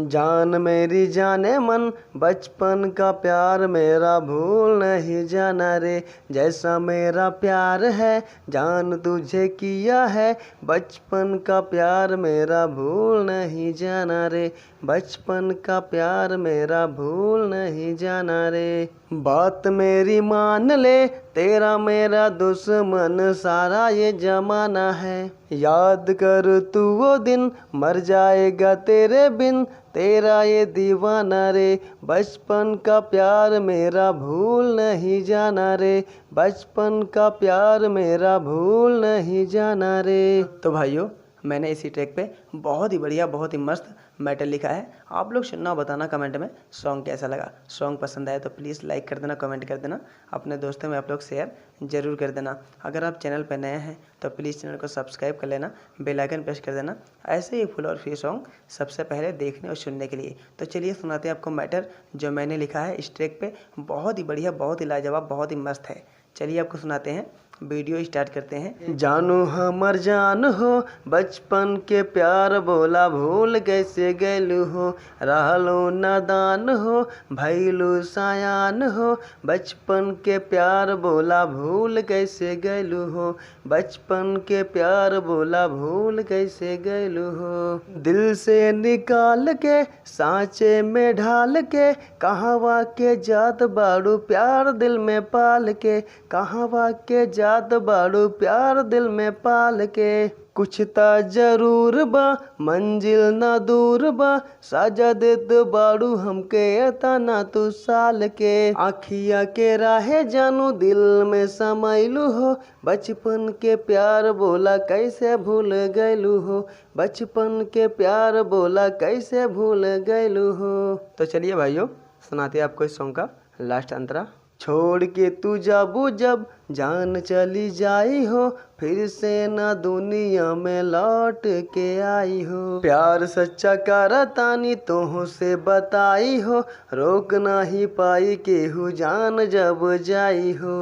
जान मेरी जाने मन, बचपन का प्यार मेरा भूल नहीं जाना रे। जैसा मेरा प्यार है जान तुझे किया है, बचपन का प्यार मेरा भूल नहीं जाना रे। बचपन का प्यार मेरा भूल नहीं जाना रे। बात मेरी मान ले, तेरा मेरा दुश्मन सारा ये जमाना है। याद कर तू वो दिन, मर जाएगा तेरे बिन तेरा ये दीवाना रे। बचपन का प्यार मेरा भूल नहीं जाना रे। बचपन का प्यार मेरा भूल नहीं जाना रे। तो भाइयों, मैंने इसी ट्रैक पे बहुत ही बढ़िया, बहुत ही मस्त मैटर लिखा है। आप लोग सुनना, बताना कमेंट में सॉन्ग कैसा लगा। सॉन्ग पसंद आए तो प्लीज़ लाइक कर देना, कमेंट कर देना, अपने दोस्तों में आप लोग शेयर ज़रूर कर देना। अगर आप चैनल पर नए हैं तो प्लीज़ चैनल को सब्सक्राइब कर लेना, बेल आइकन प्रेस कर देना, ऐसे ही फुल और फ्री सॉन्ग सबसे पहले देखने और सुनने के लिए। तो चलिए सुनाते हैं आपको मैटर जो मैंने लिखा है इस ट्रैक पे। बहुत ही बढ़िया, बहुत ही लाजवाब, बहुत ही मस्त है। चलिए आपको सुनाते हैं, वीडियो स्टार्ट करते हैं। जानू हमर जान हो, बचपन के प्यार बोला भूल कैसे गैलू हो। रहलो नादान हो, भैलू सयान हो, बचपन के प्यार बोला भूल कैसे गैलू हो। बचपन के प्यार बोला भूल कैसे गैलू हो। दिल से निकाल के सांचे में ढाल के, कहवा के जात बाड़ू प्यार दिल में पाल के। कहवा के जात बाड़ू प्यार दिल में पाल के। कुछ ता जरूर बा, मंजिल ना दूर बा, साजा देत बाड़ू हमके एतना तू साल के। आखिया के राहे जानू दिल में समैलू हो, बचपन के प्यार बोला कैसे भूल गैलू हो। बचपन के प्यार बोला कैसे भूल गैलू हो। तो चलिए भाइयों, सुनाते हैं आपको इस सॉन्ग का लास्ट अंतरा। छोड़ के तू जाबू जब जान चली जाई हो, फिर से ना दुनिया में लौट के आई हो। प्यार सच्चा करतानी तोह से बताई हो, रोक नहीं पाई केहू जान जब जाई हो।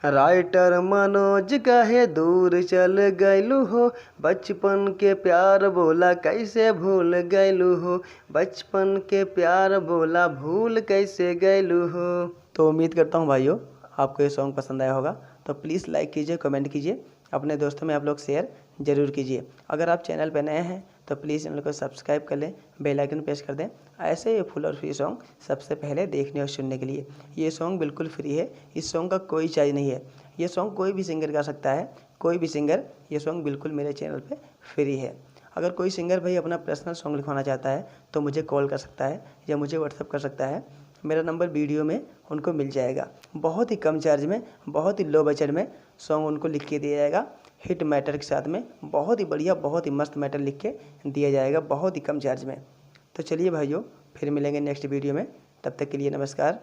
राइटर मनोज कहे दूर चल गैलू हो, बचपन के प्यार बोला कैसे भूल गैलू हो। बचपन के प्यार बोला भूल कैसे गैलू हो। तो उम्मीद करता हूँ भाइयों आपको ये सॉन्ग पसंद आया होगा। तो प्लीज़ लाइक कीजिए, कमेंट कीजिए, अपने दोस्तों में आप लोग शेयर ज़रूर कीजिए। अगर आप चैनल पर नए हैं तो प्लीज़ चैनल को सब्सक्राइब कर लें, बेल आइकन प्रेस कर दें, ऐसे ही फुल और फ्री सॉन्ग सबसे पहले देखने और सुनने के लिए। ये सॉन्ग बिल्कुल फ्री है, इस सॉन्ग का कोई चार्ज नहीं है। ये सॉन्ग कोई भी सिंगर गा सकता है, कोई भी सिंगर। ये सॉन्ग बिल्कुल मेरे चैनल पर फ्री है। अगर कोई सिंगर भाई अपना पर्सनल सॉन्ग लिखवाना चाहता है तो मुझे कॉल कर सकता है या मुझे व्हाट्सअप कर सकता है। मेरा नंबर वीडियो में उनको मिल जाएगा। बहुत ही कम चार्ज में, बहुत ही लो बजट में सॉन्ग उनको लिख के दिया जाएगा, हिट मैटर के साथ में। बहुत ही बढ़िया, बहुत ही मस्त मैटर लिख के दिया जाएगा, बहुत ही कम चार्ज में। तो चलिए भाइयों, फिर मिलेंगे नेक्स्ट वीडियो में। तब तक के लिए नमस्कार।